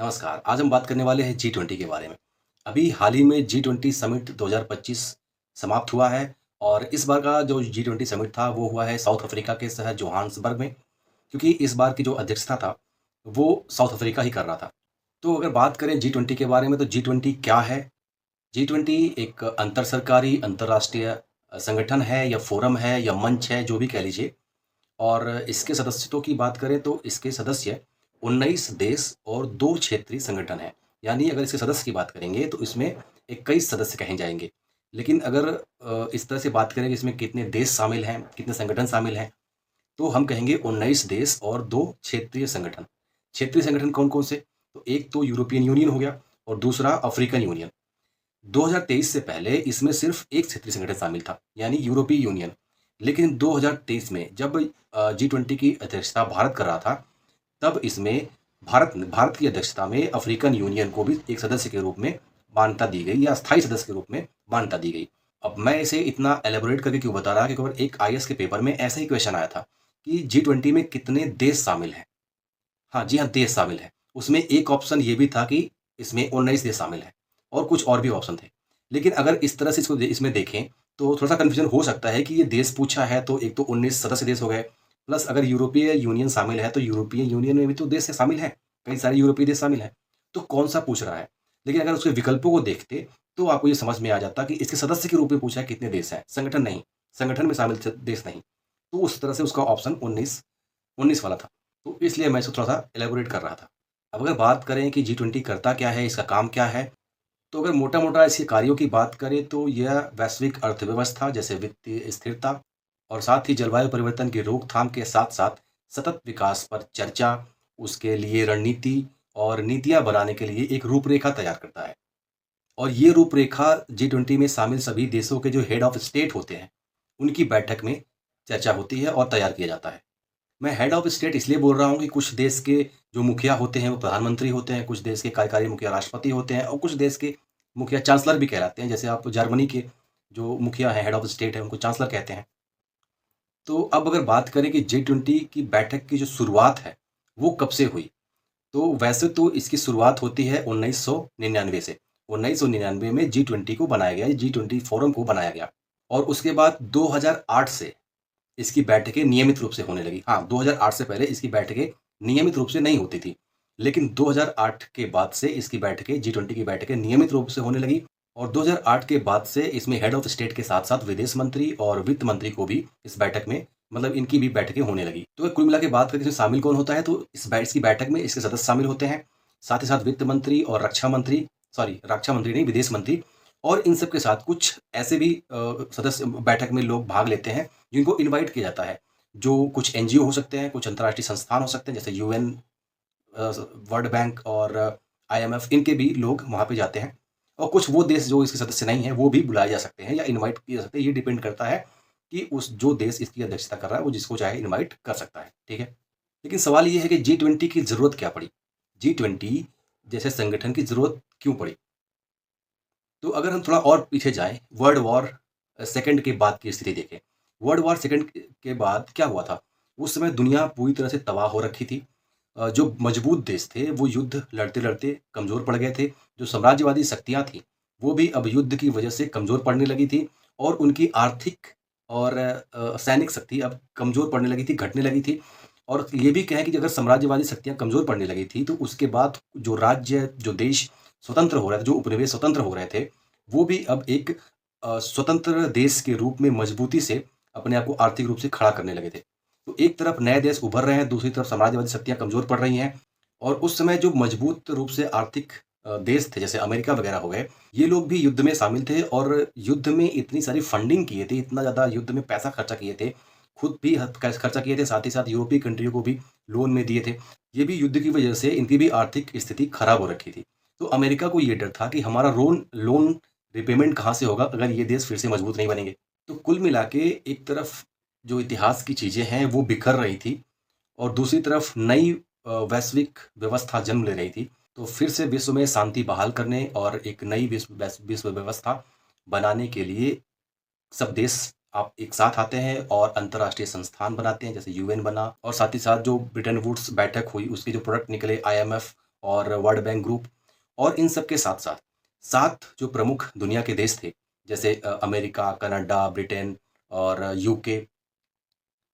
नमस्कार। आज हम बात करने वाले हैं G20 के बारे में। अभी हाल ही में G20 समिट 2025 समाप्त हुआ है और इस बार का जो G20 समिट था वो हुआ है साउथ अफ्रीका के शहर जोहान्सबर्ग में, क्योंकि इस बार की जो अध्यक्षता था वो साउथ अफ्रीका ही कर रहा था। तो अगर बात करें G20 के बारे में तो G20 क्या है? G20 एक अंतर सरकारी अंतर्राष्ट्रीय संगठन है या फोरम है या मंच है, जो भी कह लीजिए। और इसके सदस्यों की बात करें तो इसके सदस्य 19 देश और 2 क्षेत्रीय संगठन हैं। यानी अगर इसके सदस्य की बात करेंगे तो इसमें 21 सदस्य कहे जाएँगे। लेकिन अगर इस तरह से बात करें कि इसमें कितने देश शामिल हैं, कितने संगठन शामिल हैं, तो हम कहेंगे 19 देश और 2 क्षेत्रीय संगठन। क्षेत्रीय संगठन कौन-कौन से? तो एक तो यूरोपियन यूनियन हो गया और दूसरा अफ्रीकन यूनियन। 2023 से पहले इसमें सिर्फ एक क्षेत्रीय संगठन शामिल था, यानी यूरोपीय यूनियन। लेकिन 2023 में जब G20 की अध्यक्षता भारत कर रहा था, तब इसमें भारत की अध्यक्षता में अफ्रीकन यूनियन को भी एक सदस्य के रूप में मान्यता दी गई या स्थायी सदस्य के रूप में मान्यता दी गई। अब मैं इसे इतना एलेबोरेट करके क्यों बता रहा, क्योंकि एक आईएएस के पेपर में ऐसा ही क्वेश्चन आया था कि G20 में कितने देश शामिल हैं? हाँ, जी हाँ, देश शामिल हैं। उसमें एक ऑप्शन ये भी था कि इसमें 19 देश शामिल हैं और कुछ और भी ऑप्शन थे। लेकिन अगर इस तरह से इसमें देखें तो थोड़ा-सा कन्फ्यूजन हो सकता है कि ये देश पूछा है तो एक तो 19 सदस्य देश हो गए, प्लस अगर यूरोपीय यूनियन शामिल है तो यूरोपीय यूनियन में भी तो देश शामिल हैं, कई सारे यूरोपीय देश शामिल हैं। तो कौन-सा पूछ रहा है? लेकिन अगर उसके विकल्पों को देखते तो आपको ये समझ में आ जाता कि इसके सदस्य के रूप में पूछा है कितने देश हैं, संगठन नहीं। संगठन में शामिल देश नहीं। तो उस तरह से उसका ऑप्शन 19 वाला था। तो इसलिए मैं इसको थोड़ा-सा एलैबोरेट कर रहा था। अब अगर बात करें कि G20 करता क्या है, इसका काम क्या है? तो अगर मोटा-मोटा इसके कार्यों की बात करें तो यह वैश्विक अर्थव्यवस्था जैसे वित्तीय स्थिरता और साथ ही जलवायु परिवर्तन की रोकथाम के साथ-साथ सतत विकास पर चर्चा, उसके लिए रणनीति और नीतियाँ बनाने के लिए एक रूपरेखा तैयार करता है। और ये रूपरेखा G20 में शामिल सभी देशों के जो हेड ऑफ स्टेट होते हैं, उनकी बैठक में चर्चा होती है और तैयार किया जाता है। मैं हेड ऑफ स्टेट इसलिए बोल रहा हूँ कि कुछ देश के जो मुखिया होते हैं वो प्रधानमंत्री होते हैं, कुछ देश के कार्यकारी मुखिया राष्ट्रपति होते हैं और कुछ देश के मुखिया चांसलर भी कहलाते हैं। जैसे आप जर्मनी के जो मुखिया हैं, हेड ऑफ स्टेट है, उनको चांसलर कहते हैं। तो अब अगर बात करें कि G20 की बैठक की जो शुरुआत है, वो कब से हुई? तो वैसे तो इसकी शुरुआत होती है 1999 से। 1999 में G20 को बनाया गया, G20 फोरम को बनाया गया और उसके बाद 2008 से इसकी बैठकें नियमित रूप से होने लगी। हाँ, 2008 से पहले इसकी बैठकें नियमित रूप से नहीं होती थी। लेकिन 2008 के बाद से इसकी बैठकें G20 की बैठकें नियमित रूप से होने लगी और 2008 के बाद से इसमें हेड ऑफ स्टेट के साथ-साथ विदेश मंत्री और वित्त मंत्री को भी इस बैठक में मतलब इनकी भी बैठकें होने लगी। तो कुल मिला के बात करें इसमें शामिल कौन होता है तो इसकी बैठक में इसके सदस्य शामिल होते हैं। साथ ही साथ वित्त मंत्री और रक्षा मंत्री नहीं, विदेश मंत्री और इन सब के साथ कुछ ऐसे भी सदस्य बैठक में लोग भाग लेते हैं जिनको इनवाइट किया जाता है। जो कुछ एनजीओ हो सकते हैं, कुछ अंतर्राष्ट्रीय संस्थान हो सकते हैं जैसे यूएन, वर्ल्ड बैंक और आईएमएफ, इनके भी लोग वहाँ पे जाते हैं और कुछ वो देश जो इसके सदस्य नहीं हैं, वो भी बुलाए जा सकते हैं या इनवाइट किए जा सकते हैं। ये डिपेंड करता है कि उस जो देश इसकी अध्यक्षता कर रहा है, वो जिसको चाहे इनवाइट कर सकता है, ठीक है? लेकिन सवाल ये है कि G20 की ज़रूरत क्या पड़ी? G20 जैसे संगठन की ज़रूरत क्यों पड़ी? तो अगर हम थोड़ा और पीछे जाएँ, वर्ल्ड वॉर सेकंड के बाद की स्थिति देखें। वर्ल्ड वॉर सेकंड के बाद क्या हुआ था? उस समय दुनिया पूरी तरह से तबाह हो रखी थी। जो मजबूत देश थे, वो युद्ध लड़ते-लड़ते कमज़ोर पड़ गए थे। जो साम्राज्यवादी शक्तियाँ थीं, वो भी अब युद्ध की वजह से कमज़ोर पड़ने लगी थी और उनकी आर्थिक और सैनिक शक्ति अब कमज़ोर पड़ने लगी थी, घटने लगी थी। और ये भी कहें कि अगर साम्राज्यवादी शक्तियाँ कमज़ोर पड़ने लगी थी, तो उसके बाद जो राज्य, जो देश स्वतंत्र हो रहे थे, जो उपनिवेश स्वतंत्र हो रहे थे, वो भी अब एक स्वतंत्र देश के रूप में मजबूती से अपने आप को आर्थिक रूप से खड़ा करने लगे थे। तो एक तरफ नए देश उभर रहे हैं, दूसरी तरफ साम्राज्यवादी शक्तियाँ कमज़ोर पड़ रही हैं और उस समय जो मजबूत रूप से आर्थिक देश थे, जैसे अमेरिका वगैरह हो गए, ये लोग भी युद्ध में शामिल थे और युद्ध में इतनी सारी फंडिंग किए थे, इतना ज़्यादा युद्ध में पैसा खर्चा किए थे, खुद भी खर्चा किए थे, साथ ही साथ यूरोपीय कंट्रियों को भी लोन में दिए थे। ये भी युद्ध की वजह से इनकी भी आर्थिक स्थिति खराब हो रखी थी। तो अमेरिका को ये डर था कि हमारा लोन रिपेमेंट कहाँ से होगा अगर ये देश फिर से मजबूत नहीं बनेंगे। तो कुल मिला के एक तरफ जो इतिहास की चीज़ें हैं वो बिखर रही थी और दूसरी तरफ नई वैश्विक व्यवस्था जन्म ले रही थी। तो फिर से विश्व में शांति बहाल करने और एक नई विश्व व्यवस्था बनाने के लिए सब देश आप एक साथ आते हैं और अंतर्राष्ट्रीय संस्थान बनाते हैं, जैसे यूएन बना और साथ ही साथ जो ब्रिटेन वुड्स बैठक हुई, उसके जो प्रोडक्ट निकले आईएमएफ और वर्ल्ड बैंक ग्रुप। और इन सब के साथ साथ 7 जो प्रमुख दुनिया के देश थे, जैसे अमेरिका, कनाडा, ब्रिटेन और यूके,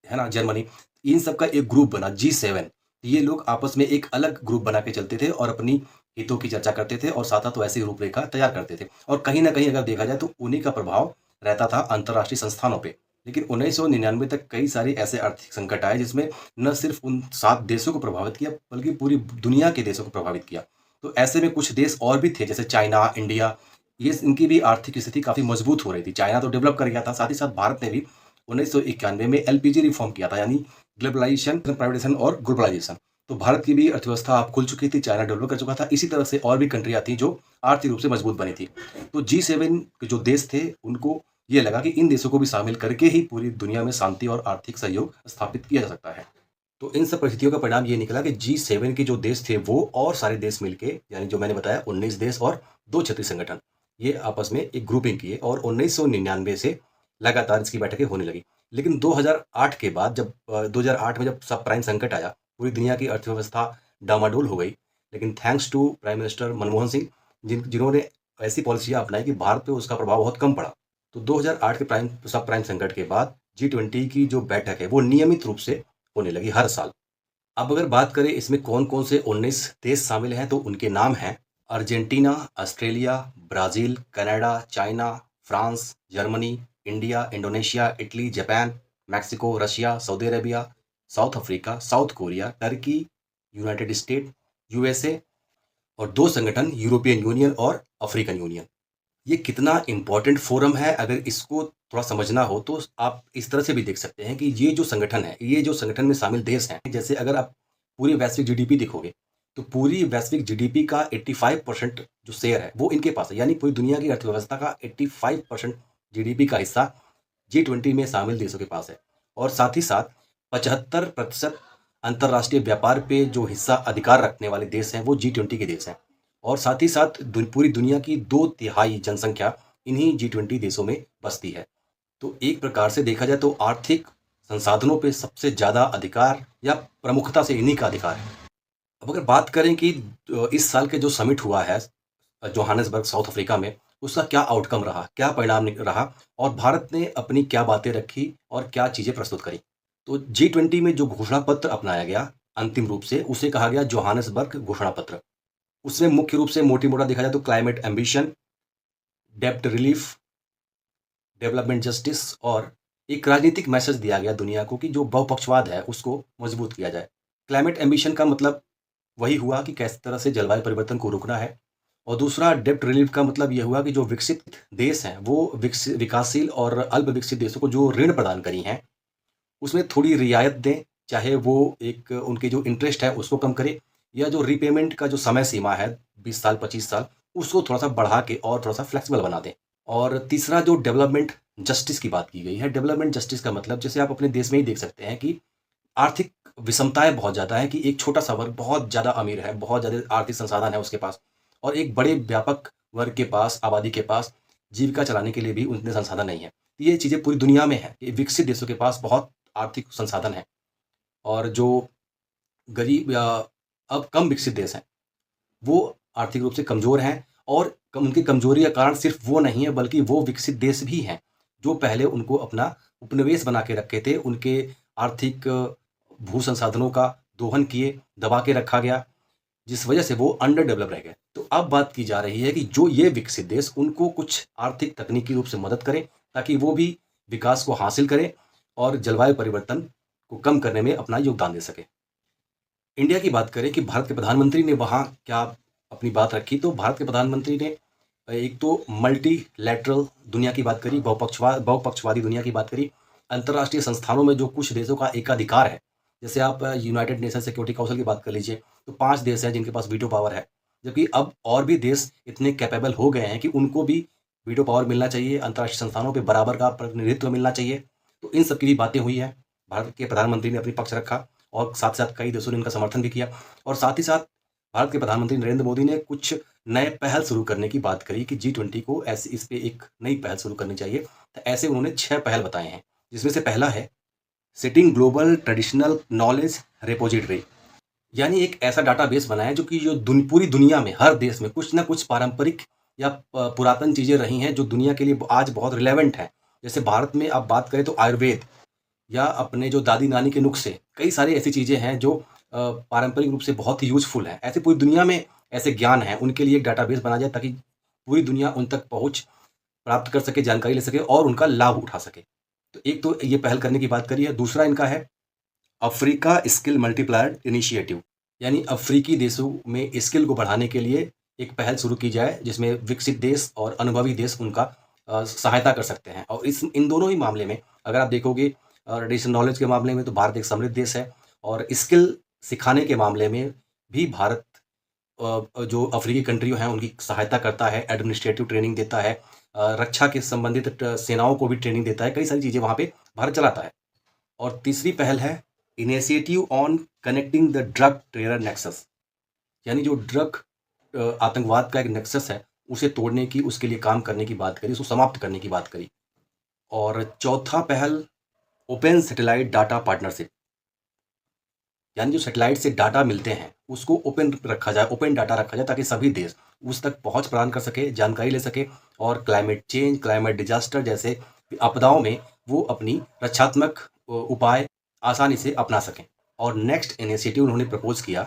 है ना, जर्मनी, इन सब का एक ग्रुप बना G7। ये लोग आपस में एक अलग ग्रुप बना के चलते थे और अपनी हितों की चर्चा करते थे और साथ-साथ वैसी रूपरेखा तैयार करते थे। और कहीं न कहीं अगर देखा जाए तो उन्हीं का प्रभाव रहता था अंतर्राष्ट्रीय संस्थानों पे। लेकिन 1999 तक कई सारे ऐसे आर्थिक संकट आए जिसमें न सिर्फ़ उन 7 देशों को प्रभावित किया बल्कि पूरी दुनिया के देशों को प्रभावित किया। तो ऐसे में कुछ देश और भी थे, जैसे चाइना, इंडिया, ये इनकी भी आर्थिक स्थिति काफ़ी मजबूत हो रही थी। चाइना तो डेवलप कर गया था, साथ ही साथ भारत ने भी 1991 में एलपीजी रिफॉर्म किया था, यानी ग्लोबलाइजेशन, प्राइवेटाइजेशन और ग्लोबलाइजेशन। तो भारत की भी अर्थव्यवस्था अब खुल चुकी थी, चाइना डेवलप कर चुका था। इसी तरह से और भी कंट्रियाँ थी जो आर्थिक रूप से मजबूत बनी थी। तो G7 के जो देश थे, उनको ये लगा कि इन देशों को भी शामिल करके ही पूरी दुनिया में शांति और आर्थिक सहयोग स्थापित किया जा सकता है। तो इन सब परिस्थितियों का परिणाम ये निकला कि G7 के जो देश थे वो और सारे देश मिलके, यानी जो मैंने बताया 19 देश और 2 क्षेत्रीय संगठन, ये आपस में एक ग्रुपिंग किए और 1999 से लगातार इसकी बैठकें होने लगी। लेकिन 2008 के बाद जब 2008 में जब सब प्राइम संकट आया, पूरी दुनिया की अर्थव्यवस्था डामाडोल हो गई। लेकिन thanks to prime minister Manmohan Singh, जिन्होंने ऐसी पॉलिसियाँ अपनाई कि भारत पे उसका प्रभाव बहुत कम पड़ा। तो 2008 के सब प्राइम संकट के बाद G20 की जो बैठक है वो नियमित रूप से होने लगी हर साल। अब अगर बात करें इसमें कौन-कौन से 19 देश शामिल हैं, तो उनके नाम हैं Argentina, Australia, Brazil, Canada, China, France, Germany, India, Indonesia, Italy, Japan, Mexico, Russia, Saudi Arabia, south Africa, south Korea, Turkey, United state, USA और 2 संगठन यूरोपियन यूनियन और अफ्रीकन यूनियन। ये कितना इम्पोर्टेंट फोरम है, अगर इसको थोड़ा समझना हो तो आप इस तरह से भी देख सकते हैं कि ये जो संगठन है, ये जो संगठन में शामिल देश हैं, जैसे अगर आप पूरी वैश्विक जीडीपी देखोगे, तो पूरी वैश्विक जीडीपी का 85% जो शेयर है वो इनके पास है, यानी पूरी दुनिया की अर्थव्यवस्था का 85% जीडीपी का हिस्सा G20 में शामिल देशों के पास है। और साथ ही साथ 75% अंतर्राष्ट्रीय व्यापार पे जो हिस्सा अधिकार रखने वाले देश हैं वो G20 के देश हैं। और साथ ही साथ पूरी दुनिया की 2/3 जनसंख्या इन्हीं G20 देशों में बसती है। तो एक प्रकार से देखा जाए तो आर्थिक संसाधनों पे सबसे ज़्यादा अधिकार या प्रमुखता से इन्हीं का अधिकार है। अब अगर बात करें कि इस साल के जो समिट हुआ है जोहानिसबर्ग, साउथ अफ्रीका में, उसका क्या आउटकम रहा, क्या परिणाम रहा और भारत ने अपनी क्या बातें रखी और क्या चीज़ें प्रस्तुत करी। तो G20 में जो घोषणा पत्र अपनाया गया अंतिम रूप से, उसे कहा गया जोहानिसबर्ग घोषणा पत्र। उसमें मुख्य रूप से मोटी-मोटा देखा जाए तो क्लाइमेट एम्बिशन, डेब्ट रिलीफ, डेवलपमेंट जस्टिस और एक राजनीतिक मैसेज दिया गया दुनिया को कि जो बहुपक्षवाद है उसको मजबूत किया जाए। क्लाइमेट एम्बिशन का मतलब वही हुआ कि किस तरह से जलवायु परिवर्तन को रोकना है, और दूसरा डेब्ट रिलीफ का मतलब ये हुआ कि जो विकसित देश हैं वो विकासशील और अल्प विकसित देशों को जो ऋण प्रदान करी हैं उसमें थोड़ी रियायत दें, चाहे वो एक उनके जो इंटरेस्ट है उसको कम करे, या जो रीपेमेंट का जो समय सीमा है 20 साल 25 साल, उसको थोड़ा-सा बढ़ा के और थोड़ा-सा फ्लेक्सिबल बना दें। और तीसरा जो डेवलपमेंट जस्टिस की बात की गई है, डेवलपमेंट जस्टिस का मतलब जैसे आप अपने देश में ही देख सकते हैं कि आर्थिक विषमताएँ बहुत ज़्यादा है, कि एक छोटा-सा वर्ग बहुत ज़्यादा अमीर है, बहुत ज़्यादा आर्थिक संसाधन है उसके पास, और एक बड़े व्यापक वर्ग के पास, आबादी के पास जीविका चलाने के लिए भी उतने संसाधन नहीं है। ये चीज़ें पूरी दुनिया में हैं, ये विकसित देशों के पास बहुत आर्थिक संसाधन हैं, और जो गरीब या अब कम विकसित देश हैं, वो आर्थिक रूप से कमज़ोर हैं, और उनकी कमज़ोरी का कारण सिर्फ़ वो नहीं है बल्कि वो विकसित देश भी हैं, जो पहले उनको अपना उपनिवेश बना के रखे थे। उनके आर्थिक भू संसाधनों का दोहन किए, दबा के रखा गया, जिस वजह से वो अंडर डेवलप रह गए। तो अब बात की जा रही है कि जो ये विकसित देश, उनको कुछ आर्थिक तकनीकी रूप से मदद करें ताकि वो भी विकास को हासिल करें और जलवायु परिवर्तन को कम करने में अपना योगदान दे सकें। इंडिया की बात करें कि भारत के प्रधानमंत्री ने वहाँ क्या अपनी बात रखी, तो भारत के प्रधानमंत्री ने एक तो मल्टीलैटरल दुनिया की बात करी, बहुपक्षवादी दुनिया की बात करी, अंतर्राष्ट्रीय संस्थानों में जो कुछ देशों का एकाधिकार है, जैसे आप यूनाइटेड नेशन सिक्योरिटी काउंसिल की बात कर लीजिए, तो 5 देश हैं जिनके पास वीटो पावर है, जबकि अब और भी देश इतने कैपेबल हो गए हैं कि उनको भी वीटो पावर मिलना चाहिए, अंतर्राष्ट्रीय संस्थानों पे बराबर का प्रतिनिधित्व मिलना चाहिए। तो इन सब की भी बातें हुई हैं, भारत के प्रधानमंत्री ने अपनी पक्ष रखा और साथ-साथ कई देशों ने इनका समर्थन भी किया, और साथ ही साथ भारत के प्रधानमंत्री नरेंद्र मोदी ने कुछ नए पहल शुरू करने की बात करी कि G20 को ऐसे इस पे एक नई पहल शुरू करनी चाहिए। तो ऐसे उन्होंने 6 पहल बताए हैं, जिसमें से पहला है setting global traditional knowledge repository. यानी एक ऐसा डाटाबेस बनाएं जो कि पूरी दुनिया में हर देश में कुछ ना कुछ पारंपरिक या पुरातन चीज़ें रही हैं जो दुनिया के लिए आज बहुत रिलेवेंट है। जैसे भारत में आप बात करें तो आयुर्वेद या अपने जो दादी नानी के नुस्खे, कई सारी ऐसी चीज़ें हैं जो पारंपरिक रूप से बहुत ही यूज़फुल हैं। ऐसे पूरी दुनिया में ऐसे ज्ञान हैं, उनके लिए एक डाटाबेस बनाया जाए ताकि पूरी दुनिया उन तक पहुँच प्राप्त कर सके, जानकारी ले सके और उनका लाभ उठा सके। तो एक तो ये पहल करने की बात करी है। दूसरा इनका है अफ्रीका स्किल मल्टीप्लायर इनिशिएटिव, यानी अफ्रीकी देशों में स्किल को बढ़ाने के लिए एक पहल शुरू की जाए जिसमें विकसित देश और अनुभवी देश उनका सहायता कर सकते हैं। और इन दोनों ही मामले में अगर आप देखोगे ट्रेडिशनल नॉलेज के मामले में तो भारत एक समृद्ध देश है, और स्किल सिखाने के मामले में भी भारत जो अफ्रीकी कंट्री हैं उनकी सहायता करता है, एडमिनिस्ट्रेटिव ट्रेनिंग देता है, रक्षा के संबंधित सेनाओं को भी ट्रेनिंग देता है, कई सारी चीज़ें वहाँ पे भारत चलाता है। और तीसरी पहल है initiative on connecting the drug terror nexus, यानी जो ड्रग आतंकवाद का एक नेक्सस है उसे तोड़ने की, उसके लिए काम करने की बात करी, उसको समाप्त करने की बात करी। और चौथा पहल ओपन सैटेलाइट डाटा पार्टनरशिप, यानी जो सैटेलाइट से डाटा मिलते हैं उसको ओपन रखा जाए, ओपन डाटा रखा जाए ताकि सभी देश उस तक पहुंच प्रदान कर सके, जानकारी ले सके और क्लाइमेट चेंज, क्लाइमेट डिजास्टर जैसे आपदाओं में वो अपनी रक्षात्मक उपाय आसानी से अपना सकें। और नेक्स्ट इनिशिएटिव उन्होंने प्रपोज किया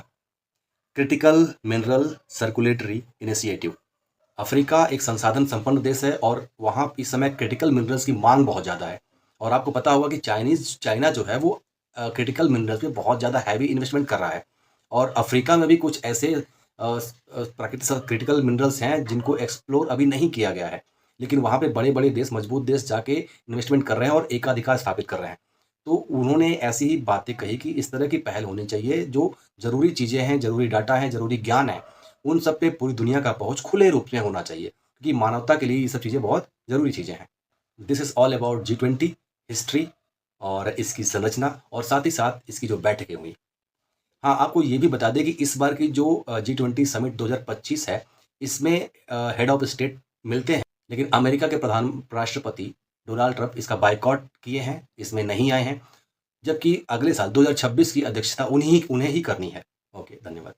critical mineral circulatory initiative. Africa एक संसाधन संपन्न देश है और वहाँ इस समय क्रिटिकल मिनरल्स की मांग बहुत ज़्यादा है। और आपको पता होगा कि चाइना जो है वो क्रिटिकल मिनरल्स में बहुत ज़्यादा हैवी इन्वेस्टमेंट कर रहा है, और अफ्रीका में भी कुछ ऐसे प्राकृतिक क्रिटिकल मिनरल्स हैं जिनको एक्सप्लोर अभी नहीं किया गया है, लेकिन वहाँ पे बड़े बड़े देश, मजबूत देश जाके इन्वेस्टमेंट कर रहे हैं और एकाधिकार स्थापित कर रहे हैं। तो उन्होंने ऐसी ही बातें कही कि इस तरह की पहल होनी चाहिए, जो ज़रूरी चीज़ें हैं, ज़रूरी डाटा हैं, ज़रूरी ज्ञान है, उन सब पे पूरी दुनिया का पहुँच खुले रूप में होना चाहिए, क्योंकि मानवता के लिए ये सब चीज़ें बहुत ज़रूरी चीज़ें हैं। This is all about G20 history और इसकी संरचना और साथ ही साथ इसकी जो बैठकें हुई। हाँ, आपको ये भी बता दें कि इस बार की जो G20 समिट 2025 है, इसमें हेड ऑफ स्टेट मिलते हैं, लेकिन अमेरिका के राष्ट्रपति डोनाल्ड ट्रंप इसका बायकॉट किए हैं, इसमें नहीं आए हैं, जबकि अगले साल 2026 की अध्यक्षता उन्हें ही करनी है। ओके, धन्यवाद।